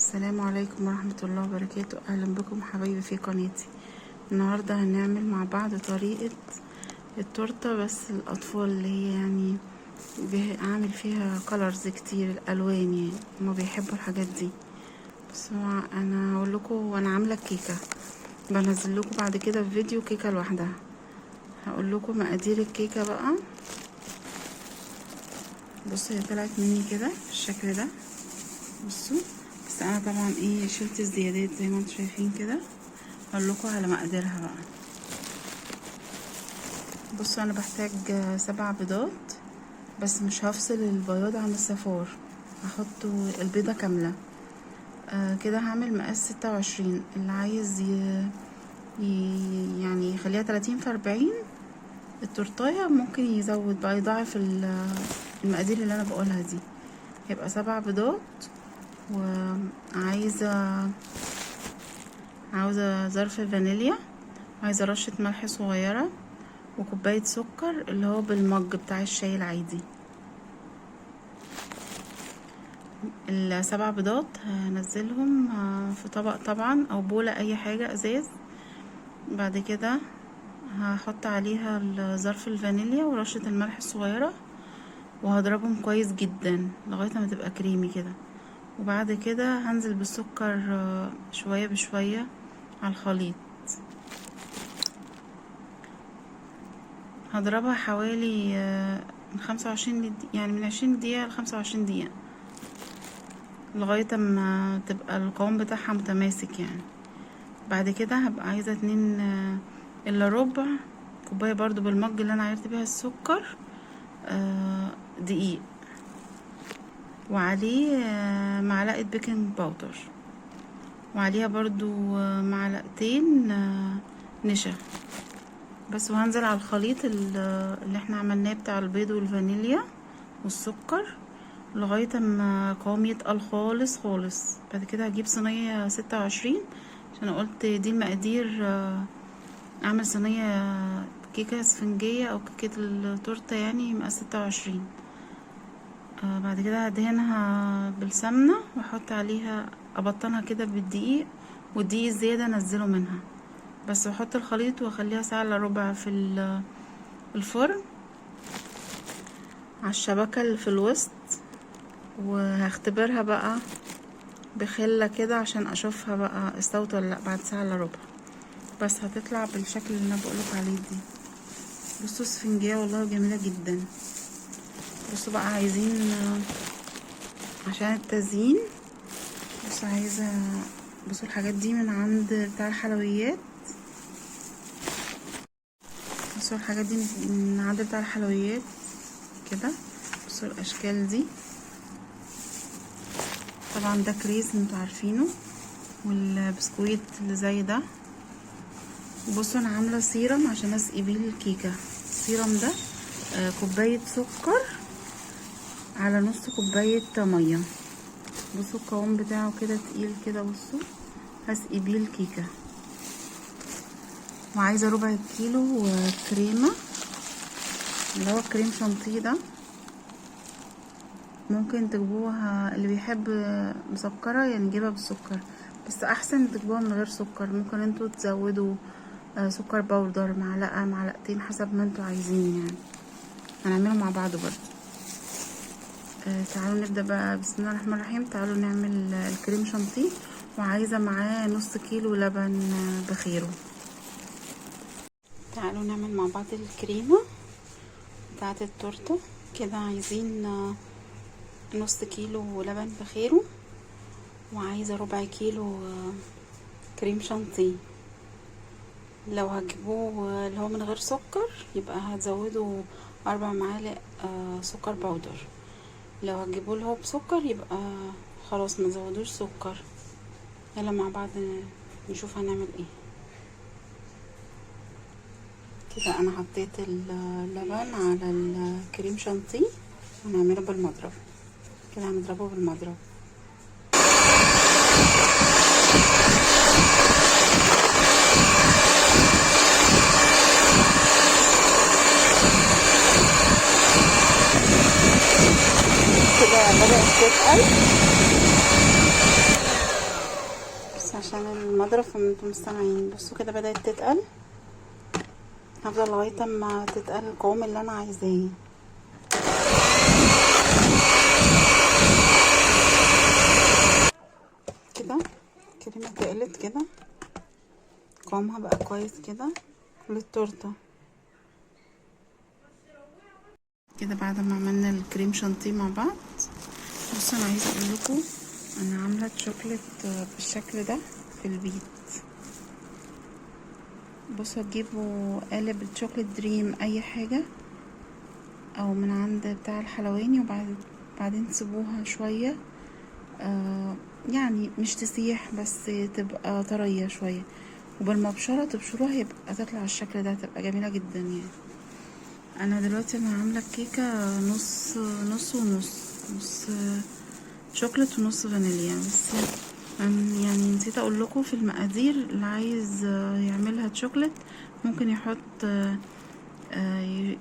السلام عليكم ورحمة الله وبركاته. اهلا بكم حبايبي في قناتي. النهاردة هنعمل مع بعض طريقة التورتة بس الاطفال، اللي هي يعني هعمل فيها كولرز كتير، الالوان، يعني هما بيحبوا الحاجات دي. بس انا هقول لكم وانا عاملة الكيكة، بنزل لكم بعد كده في فيديو كيكة لوحدها. هقول لكم مقادير الكيكة بقى. بصوا هي طلعت مني كده بالشكل ده، بصوا. بس انا طبعا شلت الزيادات زي ما انتم شايفين كده. هقول لكم على مقاديرها بقى. بصوا انا بحتاج 7 بيضات، بس مش هفصل البياض عن الصفار، هحط البيضة كاملة. كده هعمل مقاس 26. اللي عايز يعني يخليها 30 في 40 التورتايه، ممكن يزود بقى، يضاعف المقادير اللي انا بقولها دي. هيبقى 7 بيضات، وعايزة ظرف فانيليا، عايزة رشة ملح صغيرة، وكوباية سكر اللي هو بالمج بتاع الشاي العادي. ال7 بيضات هنزلهم في طبق طبعا، او بولة اي حاجة ازاز. بعد كده هحط عليها ظرف الفانيليا ورشة الملح الصغيرة، وهضربهم كويس جدا لغاية ما تبقى كريمي كده. وبعد كده هنزل بالسكر شوية بشوية على الخليط. هضربها حوالي من 25 يعني من 20 دقيقة ل25 دقيقة، لغاية ما تبقى القوام بتاعها متماسك يعني. بعد كده هبقى عايزة 2 الا ربع كوباية برضو بالمج اللي انا عايرت بيها السكر، دقيق، وعليه معلقة بيكنج باودر، وعليها برضو معلقتين نشا بس. وهنزل على الخليط اللي احنا عملناه بتاع البيض والفانيليا والسكر لغاية ما قوام يتقل خالص خالص. بعد كده هجيب صينية 26، عشان قلت دي المقادير. اعمل صينية كيكة اسفنجية او كيكة التورتة يعني مقاس 26. بعد كده هدهنها بالسمنة واحط عليها، ابطنها كده بالدقيق، والدقيق الزيادة انزله منها بس. واحط الخليط واخليها ساعة الا ربع في الفرن على الشبكة اللي في الوسط. وهختبرها بقى بخلة كده عشان اشوفها بقى استوت ولا لا بعد ساعة الا ربع. بس هتطلع بالشكل اللي انا بقولك عليه دي. بصوا اسفنجية والله جميلة جدا. بصوا بقى عايزين عشان التزيين، بصوا عايزة، بصوا الحاجات دي من عند بتاع الحلويات. بصوا الحاجات دي من عند بتاع الحلويات كده. بصوا الاشكال دي، طبعا ده كريز انتوا عارفينه، والبسكويت اللي زي ده. بصوا انا عامله سيرم عشان اسقي بيه الكيكه. السيرم ده كوبايه سكر على نص كوبايه ميه. بصوا القوام بتاعه كده تقيل كده. بصوا هسقي بيه الكيكه. وعايزه ربع كيلو كريمه، اللي هو كريم شانتيه ده. ممكن تجيبوها اللي بيحب مسكره يعني يجيبها بالسكر، بس احسن تجيبوها من غير سكر. ممكن انتوا تزودوا سكر باودر معلقه معلقتين حسب ما انتوا عايزين يعني. هنعمله مع بعض برضه. تعالوا نبدا بقى، بسم الله الرحمن الرحيم. تعالوا نعمل الكريم شانتيه، وعايزه معاه نص كيلو لبن بخيره. تعالوا نعمل مع بعض الكريمه بتاعه التورته. كده عايزين نص كيلو لبن بخيره، وعايزه ربع كيلو كريم شانتيه. لو هتجيبوه اللي هو من غير سكر يبقى هتزودوا 4 معالق سكر باودر. لو هتجيبوه اللي هو بسكر يبقى خلاص ما تزودوش سكر. يلا مع بعض نشوف هنعمل ايه. كده انا حطيت اللبن على الكريم شانتيه، هنعمله بالمضرب. كده هنضربه بالمضرب. كده بدأت تتقل. المضرب فانتم مش سامعين. بصوا كده بدأت تتقل، هفضل لغاية اما تتقل القوام اللي انا عايزاه. كده الكريمة تقلت كده، قوامها بقى كويس كده للتورته. كده بعد ما عملنا الكريم شانتيه مع بعض، بصوا انا عايزه اقول لكم انا عامله شوكليت بالشكل ده في البيت. بصوا تجيبوا قالب الشوكليت دريم اي حاجه او من عند بتاع الحلواني، وبعدين تسيبوها شويه يعني مش تسيح بس تبقى طريه شويه، وبالمبشره تبشروها يبقى تطلع الشكل ده، تبقى جميله جدا يعني. انا دلوقتي انا عامله الكيكه نص نص ونص، نص شوكليت ونص فانيليا بس. يعني نسيت اقول لكم في المقادير، اللي عايز يعملها شوكليت ممكن يحط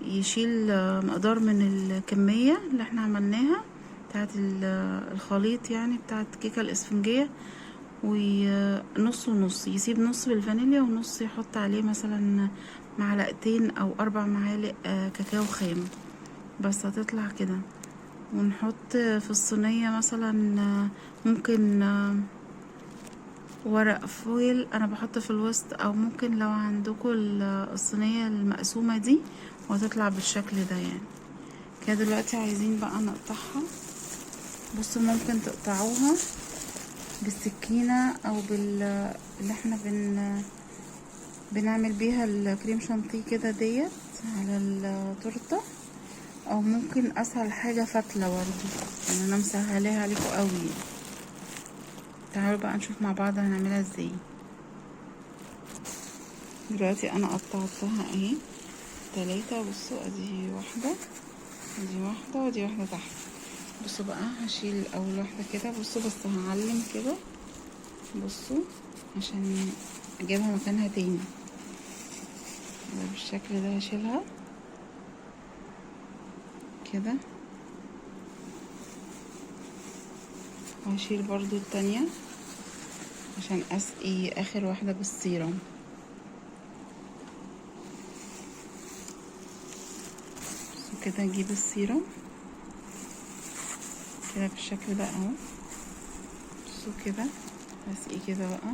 يشيل مقدار من الكميه اللي احنا عملناها بتاعه الخليط، يعني بتاعه الكيكه الاسفنجيه، ونص ونص، يسيب نص بالفانيليا ونص يحط عليه مثلا معلقتين او 4 معالق كاكاو خام بس، هتطلع كده. ونحط في الصينية مثلا ممكن ورق فويل، انا بحط في الوسط، او ممكن لو عندكم الصينية المقسومة دي، وهتطلع بالشكل ده يعني. كده دلوقتي عايزين بقى نقطعها. بصوا ممكن تقطعوها بالسكينة او اللي احنا بنعمل بيها الكريم شانتيه كده ديت على التورته، او ممكن اسهل حاجه فتله برضه، يعني انا مسهلاها عليكم قوي. تعالوا بقى نشوف مع بعض هنعملها ازاي. دلوقتي انا قطعتها اهي 3. بصوا ادي واحده، ادي واحده، ودي واحده تحت. بصوا بقى هشيل اول واحده كده، بصوا بس هعلم كده، بصوا عشان اجيبها مكانها تاني بالشكل ده. هشيلها كده، وهشيل برضو التانية عشان اسقي اخر واحدة بالسيرم. بصوا كده اجيب السيرم كده بالشكل ده اهو. بصوا كده هسقي كده بقى،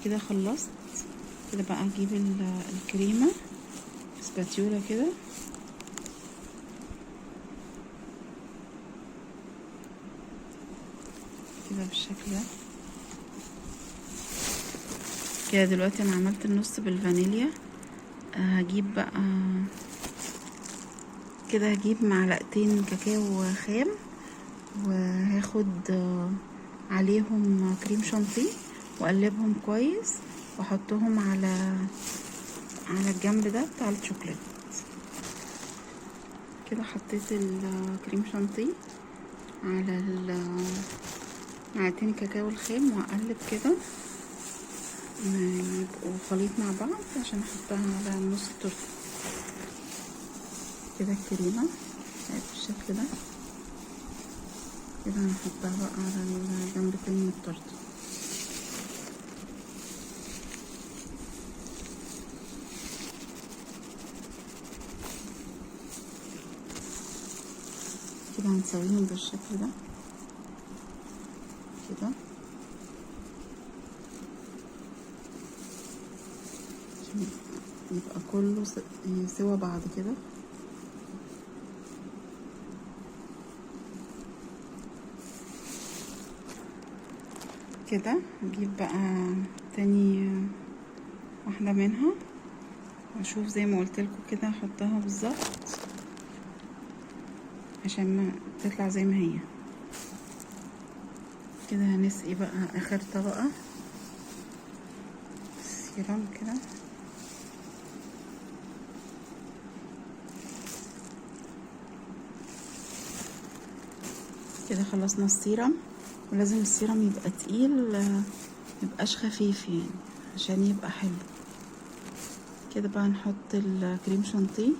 كده خلصت. كده بقى اجيب الكريمة سباتيولا كده، كده بالشكل ده. كده دلوقتي انا عملت النص بالفانيليا. هجيب بقى كده، هجيب معلقتين كاكاو خام، وهاخد عليهم كريم شانتيه واقلبهم كويس، واحطهم على الجنب ده بتاع الشوكولات. كده حطيت الكريم شانتيه على معلقتين الكاكاو الخام، وهقلب كده يبقوا خليط مع بعض عشان احطها على نص التورته. كده الكريمه بالشكل ده. كده هنحطها بقى على الجنب التاني من التورته. كده هنسويهم بالشكل ده كده، عشان يبقى كله سوا بعض كده. كده نجيب بقى تاني واحدة منها، واشوف زي ما قلت لكم كده احطها بالظبط عشان ما تطلع زي ما هي. كده هنسقي بقى اخر طبقة سيرام كده، كده خلصنا السيرم، ولازم السيرم يبقى تقيل، ميبقاش خفيف يعني عشان يبقى حلو. كده بقى نحط الكريم شانتيه.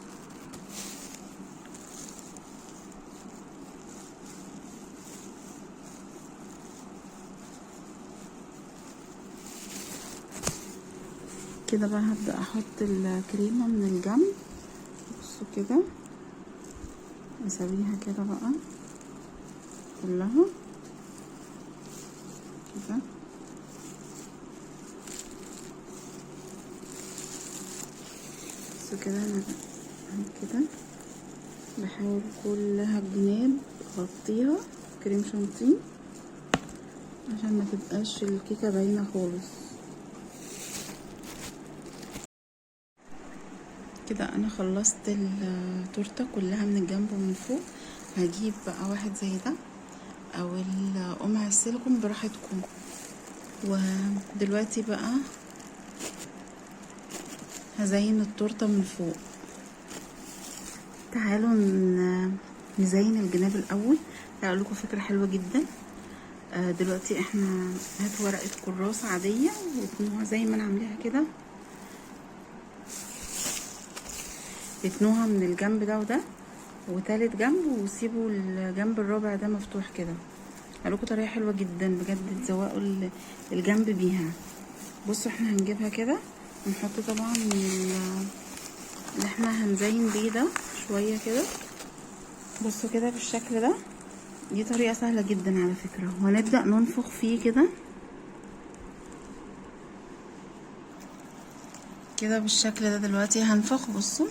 كده بقى هبدأ احط الكريمة من الجنب. بصوا كده، اسويها كده بقى كلها كده. بصوا كده، انا كده بحاول كلها الجناب اغطيها كريم شانتيه عشان ما تبقاش الكيكه باينه خالص. كده انا خلصت التورته كلها من الجنب ومن فوق. هجيب بقى واحد زي ده او القمع السيليكون براحتكم. ودلوقتي بقى هزين التورته من فوق. تعالوا نزين الجناب الاول. هقول لكم فكره حلوه جدا. دلوقتي احنا هاتوا ورقه كراسه عاديه واتنوها زي ما انا عاملاها كده، اتنوها من الجنب ده وده وتالت جنب، وسيبوا الجنب الرابع ده مفتوح كده. هقول لكم طريقه حلوه جدا بجد تزوقوا الجنب بيها. بصوا احنا هنجيبها كده ونحط طبعا اللي احنا هنزين بيه ده شويه كده. بصوا كده بالشكل ده. دي طريقة سهلة جدا على فكرة، وهنبدأ ننفخ فيه كده كده بالشكل ده. دلوقتي هنفخ. بصوا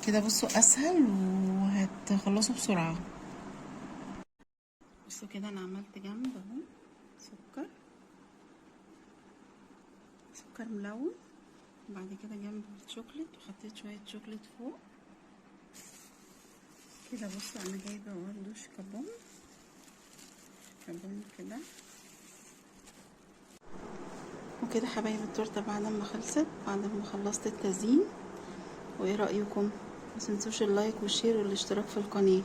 كده، بصوا اسهل وهتخلصوا بسرعة. بصوا كده انا عملت جنب اهو سكر ملون، وبعد كده جنب الشوكليت وحطيت شوية شوكليت فوق كده. بصوا انا جايبه برضه كابون كده. وكده حبايب التورته بعد ما خلصت، بعد ما خلصت التزيين. وايه رايكم؟ متنسوش اللايك والشير والاشتراك في القناه.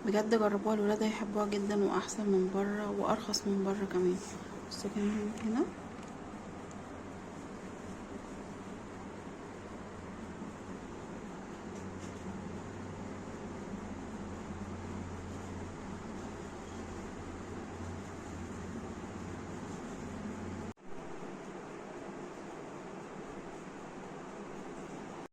بجد جربوها، الولاد هيحبوها جدا واحسن من بره وارخص من بره كمان. بصوا كمان هنا